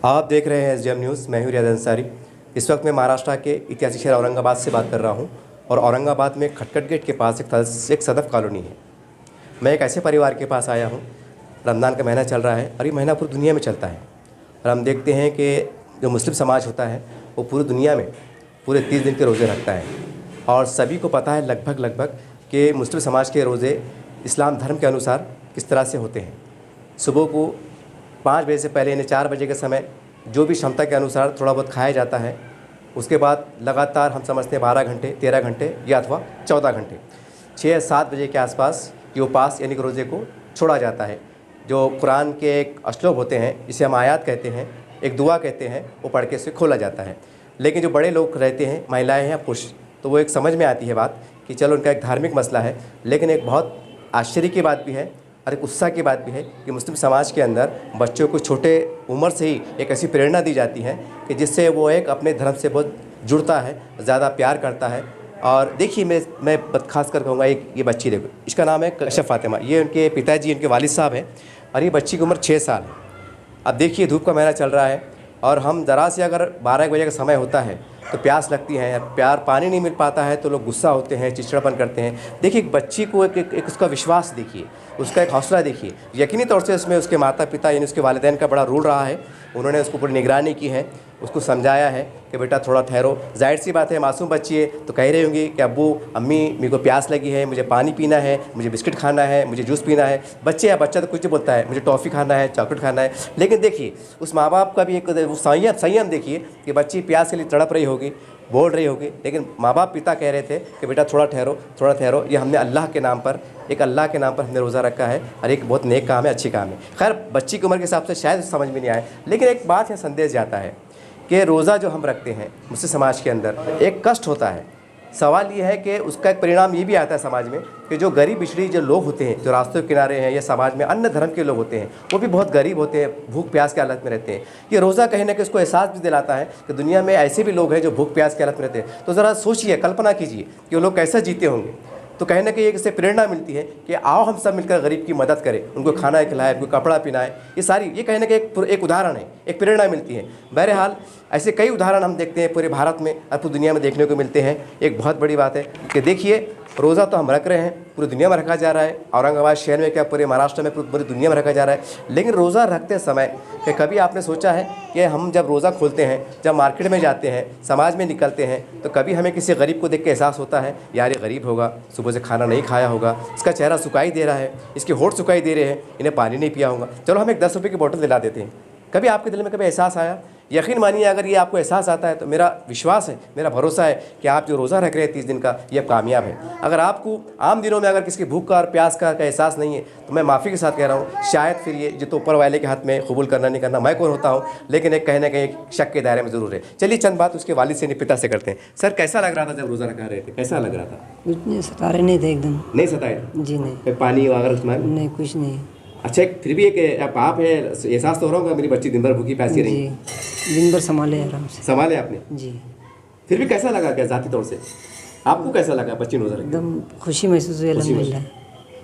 आप देख रहे हैं SGM न्यूज़। मैं हूं रियाज अंसारी। इस वक्त मैं महाराष्ट्र के ऐतिहासिक शहर औरंगाबाद से बात कर रहा हूं और औरंगाबाद में खटखट गेट के पास एक सदफ कॉलोनी है। मैं एक ऐसे परिवार के पास आया हूं। रमज़ान का महीना चल रहा है और ये महीना पूरी दुनिया में चलता है और हम देखते हैं कि जो मुस्लिम समाज होता है वो पूरी दुनिया में पूरे 30 दिन के रोज़े रखता है और सभी को पता है लगभग कि मुस्लिम समाज के रोज़े इस्लाम धर्म के अनुसार किस तरह से होते हैं। सुबह को 5 बजे से पहले यानी 4 बजे के समय जो भी क्षमता के अनुसार थोड़ा बहुत खाया जाता है। उसके बाद लगातार हम समझते हैं 12 घंटे 13 घंटे या अथवा 14 घंटे 6-7 बजे के आसपास ये उपास यानी कि रोज़े को छोड़ा जाता है। जो कुरान के एक श्लोक होते हैं, इसे हम आयात कहते हैं, एक दुआ कहते हैं, वो पढ़ के इसे खोला जाता है। लेकिन जो बड़े लोग रहते हैं, महिलाएं हैं या पुरुष, तो वो एक समझ में आती है बात कि चलो उनका एक धार्मिक मसला है। लेकिन एक बहुत आश्चर्य की बात भी है और एक उत्साह की बात भी है कि मुस्लिम समाज के अंदर बच्चों को छोटे उम्र से ही एक ऐसी प्रेरणा दी जाती है कि जिससे वो एक अपने धर्म से बहुत जुड़ता है, ज़्यादा प्यार करता है। और देखिए मैं खास कर कहूँगा, एक ये बच्ची देखो, इसका नाम है कशफ फातिमा। ये उनके पिताजी, उनके वालिद साहब हैं और ये बच्ची की उम्र 6 साल है। अब देखिए धूप का महीना चल रहा है और हम ज़रा से अगर 12 बजे का समय होता है तो प्यास लगती है, पानी नहीं मिल पाता है तो लोग गुस्सा होते हैं, चिड़चिड़ापन करते हैं। देखिए एक बच्ची को एक उसका विश्वास देखिए, उसका एक हौसला देखिए। यकीनी तौर से इसमें उसके माता पिता यानी उसके वालिदैन का बड़ा रोल रहा है। उन्होंने उसको पूरी निगरानी की है, उसको समझाया है कि बेटा थोड़ा ठहरो। जाहिर सी बात है, मासूम बच्ची है तो कह रही होंगी कि अब्बू अम्मी मेरे को प्यास लगी है, मुझे पानी पीना है, मुझे बिस्किट खाना है, मुझे जूस पीना है। बच्चा तो कुछ नहीं बोलता है, मुझे टॉफ़ी खाना है, चॉकलेट खाना है। लेकिन देखिए उस माँ बाप का भी एक संयम देखिए कि बच्ची प्यास के लिए तड़प रही होगी, बोल रही होगी, लेकिन माँ बाप पिता कह रहे थे कि बेटा थोड़ा ठहरो। ये हमने अल्लाह के नाम पर हमने रोज़ा रखा है और एक बहुत नेक काम है, अच्छी काम है। खैर बच्ची की उम्र के हिसाब से शायद समझ में नहीं आए, लेकिन एक बात है, संदेश जाता है कि रोज़ा जो हम रखते हैं मुस्लिम समाज के अंदर एक कष्ट होता है। सवाल ये है कि उसका एक परिणाम ये भी आता है समाज में कि जो गरीब पिछड़ी जो लोग होते हैं, जो रास्तों के किनारे हैं या समाज में अन्य धर्म के लोग होते हैं, वो भी बहुत गरीब होते हैं, भूख प्यास की हालत में रहते हैं। ये रोज़ा कहीं ना कहीं उसको एहसास भी दिलाता है कि दुनिया में ऐसे भी लोग हैं जो भूख प्यास की हालत में रहते हैं। तो ज़रा सोचिए, कल्पना कीजिए कि वो लोग कैसे जीते होंगे। तो कहीं ना कहीं एक इससे प्रेरणा मिलती है कि आओ हम सब मिलकर गरीब की मदद करें, उनको खाना खिलाएं, उनको कपड़ा पहनाएं। ये कहीं ना कहीं एक उदाहरण है, एक प्रेरणा मिलती है। बहरहाल ऐसे कई उदाहरण हम देखते हैं पूरे भारत में और पूरी दुनिया में देखने को मिलते हैं। एक बहुत बड़ी बात है कि देखिए रोज़ा तो हम रख रहे हैं, पूरी दुनिया में रखा जा रहा है। औरंगाबाद शहर में क्या, पूरे महाराष्ट्र में, पूरी दुनिया में रखा जा रहा है। लेकिन रोज़ा रखते समय कि कभी आपने सोचा है कि हम जब रोज़ा खोलते हैं, जब मार्केट में जाते हैं, समाज में निकलते हैं, तो कभी हमें किसी गरीब को देख के एहसास होता है यार ये गरीब होगा, सुबह से खाना नहीं खाया होगा, इसका चेहरा सुखाई दे रहा है, इसके होंठ सुखाई दे रहे हैं, इन्हें पानी नहीं पिया होगा, चलो हम एक 10 रुपये की बोतल दिला देते हैं। कभी आपके दिल में कभी एहसास आया? यकीन मानिए अगर ये आपको एहसास आता है तो मेरा विश्वास है, मेरा भरोसा है कि आप जो रोज़ा रख रहे हैं 30 दिन का, ये कामयाब है। अगर आपको आम दिनों में अगर किसी भूख का और प्यास का एहसास नहीं है तो मैं माफ़ी के साथ कह रहा हूँ, शायद फिर ये जो तो ऊपर वाले के हाथ में कबूल करना नहीं करना मैं कौन होता हूँ, लेकिन एक कहीं ना कहीं शक के दायरे में ज़रूर है। चलिए चंद बात उसके वालिद से पिता से करते हैं। सर कैसा लग रहा था जब रोज़ा रखा रहे थे, कैसा लग रहा था? कुछ नहीं, सता रहे नहीं थे, एकदम नहीं सताए? जी नहीं। पानी वगैरह नहीं, कुछ नहीं। अच्छा, फिर भी एक आप है एहसास तो हो रहा होगा मेरी बच्ची दिन भर भूखी प्यासी रही? दिन भर संभाले, आराम से संभाले आपने जी। फिर भी कैसा लगा, क्या जाती तौर से आपको कैसा लगा बच्ची रोज़ा रखी? एकदम खुशी महसूस हुई अल्हम्दुलिल्लाह।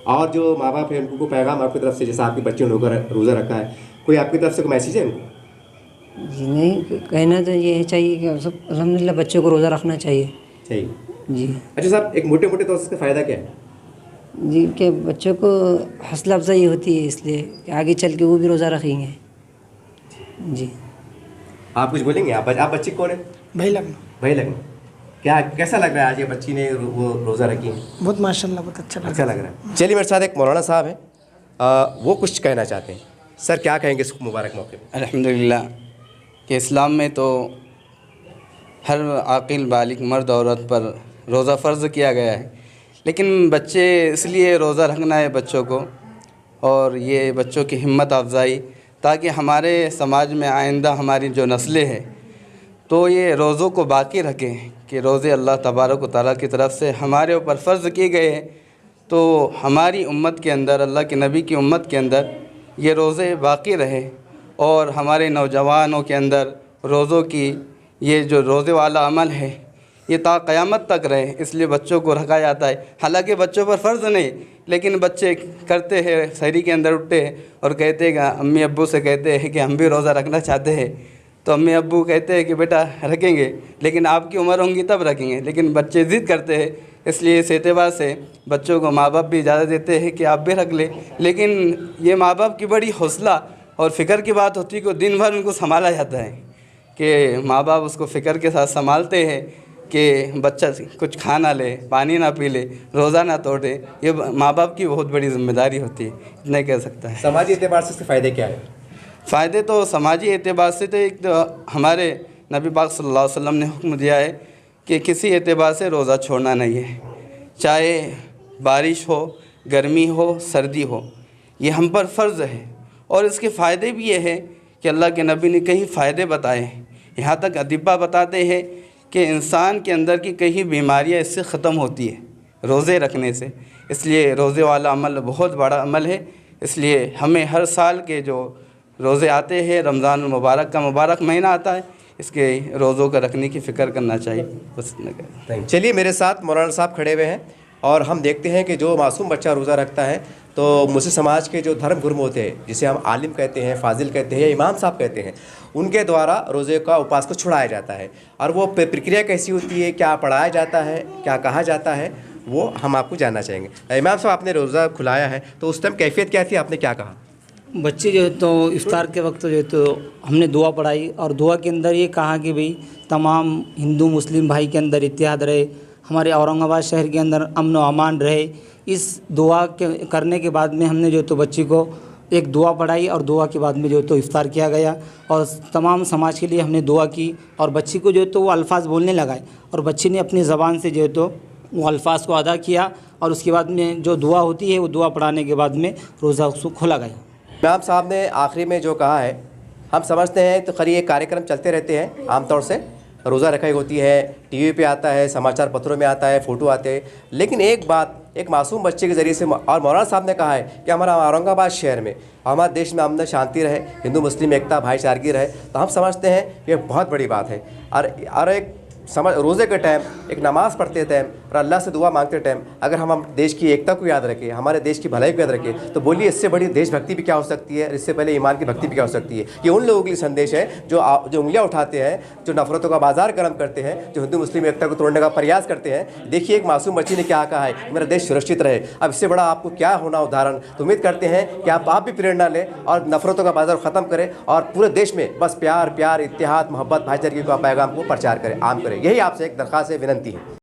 और जो माँ बाप है उनको पैगाम आपकी तरफ से, जैसे आपकी बच्ची ने रोज़ा रखा है, कोई आपकी तरफ से कोई मैसेज है उनको? जी नहीं, कहना तो ये चाहिए कि सब अल्हम्दुलिल्लाह बच्चों को रोज़ा रखना चाहिए जी। अच्छा साहब, एक मोटे तौर से इसका फ़ायदा क्या है जी? कि बच्चों को हौसला अफजाई होती है, इसलिए कि आगे चल के वो भी रोज़ा रखेंगे जी। आप कुछ बोलेंगे? आप बच्ची कौन है? भाई लगना। क्या कैसा लग रहा है आज ये बच्ची ने वो रोज़ा रखी है? बहुत माशाल्लाह, बहुत अच्छा लग रहा है। चलिए मेरे साथ एक मौलाना साहब हैं, वो कुछ कहना चाहते हैं। सर क्या कहेंगे इस मुबारक मौके पर? अल्हम्दुलिल्लाह कि इस्लाम में तो हर आकिल बालिग मर्द औरत पर रोज़ा फ़र्ज़ किया गया है, लेकिन बच्चे इसलिए रोज़ा रखना है बच्चों को, और ये बच्चों की हिम्मत अफजाई, ताकि हमारे समाज में आइंदा हमारी जो नस्लें हैं तो ये रोज़ों को बाकी रखें कि रोज़े अल्लाह तबारक व तआला की तरफ से हमारे ऊपर फ़र्ज़ किए गए हैं। तो हमारी उम्मत के अंदर, अल्लाह के नबी की उम्मत के अंदर ये रोज़े बाकी रहे और हमारे नौजवानों के अंदर रोज़ों की ये जो रोज़े वाला अमल है ये ता क़यामत तक रहे, इसलिए बच्चों को रखा जाता है। हालांकि बच्चों पर फ़र्ज़ नहीं, लेकिन बच्चे करते हैं, सहरी के अंदर उठते हैं और कहते हैं कि अम्मी अब्बू से कहते हैं कि हम भी रोज़ा रखना चाहते हैं, तो अम्मी अब्बू कहते हैं कि बेटा रखेंगे, लेकिन आपकी उम्र होंगी तब रखेंगे, लेकिन बच्चे ज़िद करते हैं। इसलिए इस एतबार से बच्चों को माँ बाप भी इजाज़त देते हैं कि आप भी रख लें। लेकिन ये माँ बाप की बड़ी हौसला और फ़िक्र की बात होती है कि दिन भर उनको संभाला जाता है, कि माँ बाप उसको फ़िक्र के साथ संभालते हैं कि बच्चा कुछ खा ना ले, पानी ना पी ले, रोज़ा ना तोड़े। ये माँ बाप की बहुत बड़ी ज़िम्मेदारी होती है, इतना कह सकता है। समाजी एतबार से इसके फ़ायदे क्या है? फ़ायदे तो समाजी एतबार से तो एक तो हमारे नबी पाक सल्लल्लाहु अलैहि वसल्लम ने हुक्म दिया है कि किसी एतबार से रोज़ा छोड़ना नहीं है, चाहे बारिश हो, गर्मी हो, सर्दी हो, ये हम पर फ़र्ज़ है। और इसके फ़ायदे भी ये हैं कि अल्लाह के नबी ने कई फ़ायदे बताए हैं। यहाँ तक अदिब्बा बताते हैं कि इंसान के अंदर की कई बीमारियाँ इससे ख़त्म होती है रोज़े रखने से। इसलिए रोज़े वाला अमल बहुत बड़ा अमल है। इसलिए हमें हर साल के जो रोज़े आते हैं, रमज़ान मुबारक का मुबारक महीना आता है, इसके रोज़ों का रखने की फ़िक्र करना चाहिए। बस चलिए, मेरे साथ मौलाना साहब खड़े हुए हैं और हम देखते हैं कि जो मासूम बच्चा रोज़ा रखता है तो मुस्लिम समाज के जो धर्म गुरु होते हैं, जिसे हम आलिम कहते हैं, फाजिल कहते हैं या इमाम साहब कहते हैं, उनके द्वारा रोज़े का उपवास को छुड़ाया जाता है। और वो प्रक्रिया कैसी होती है, क्या पढ़ाया जाता है, क्या कहा जाता है, वो हम आपको जानना चाहेंगे। इमाम साहब, आपने रोज़ा खुलाया है तो उस टाइम कैफियत क्या थी, आपने क्या कहा? बच्चे जो है तो इफ्तार के वक्त जो है तो हमने दुआ पढ़ाई और दुआ के अंदर ये कहा कि भाई तमाम हिंदू मुस्लिम भाई के अंदर इत्तेहाद रहे, हमारे औरंगाबाद शहर के अंदर अमन व अमान रहे। इस दुआ के करने के बाद में हमने जो तो बच्ची को एक दुआ पढ़ाई और दुआ के बाद में जो तो इफ्तार किया गया और तमाम समाज के लिए हमने दुआ की और बच्ची को जो तो वो अल्फाज बोलने लगाए और बच्ची ने अपनी ज़बान से जो है तो वो अल्फाज को अदा किया और उसके बाद में जो दुआ होती है वो दुआ पढ़ाने के बाद में रोज़ा उसको खोला गया। इमाम साहब ने आखिरी में जो कहा है, हम समझते हैं तो खैर ये कार्यक्रम चलते रहते हैं, आमतौर से रोज़ा रखाई होती है, टीवी पे आता है, समाचार पत्रों में आता है, फ़ोटो आते हैं, लेकिन एक बात एक मासूम बच्चे के ज़रिए से और मौलाना साहब ने कहा है कि हमारा औरंगाबाद शहर में, हमारे देश में अमन शांति रहे, हिंदू मुस्लिम एकता भाईचारगी रहे, तो हम समझते हैं ये बहुत बड़ी बात है। और एक रोज़े के टाइम एक नमाज़ पढ़ते टाइम और अल्लाह से दुआ मांगते टाइम अगर हम देश की एकता को याद रखें, हमारे देश की भलाई को याद रखें, तो बोलिए इससे बड़ी देशभक्ति भी क्या हो सकती है, इससे पहले ईमान की भक्ति भी क्या हो सकती है। ये उन लोगों के लिए संदेश है जो उंगलियां उठाते हैं, जो नफरतों का बाजार गर्म करते हैं, जो हिंदू मुस्लिम एकता को तोड़ने का प्रयास करते हैं। देखिए एक मासूम बच्ची ने क्या कहा है, मेरा देश सुरक्षित रहे। अब इससे बड़ा आपको क्या होना उदाहरण। तो उम्मीद करते हैं कि आप भी प्रेरणा लें और नफरतों का बाजार ख़त्म करें और पूरे देश में बस प्यार, इत्तेहाद, मोहब्बत, भाईचारे का पैगाम को प्रचार करें, आम करें। यही आपसे एक दरख्वास्त है, विनंती है।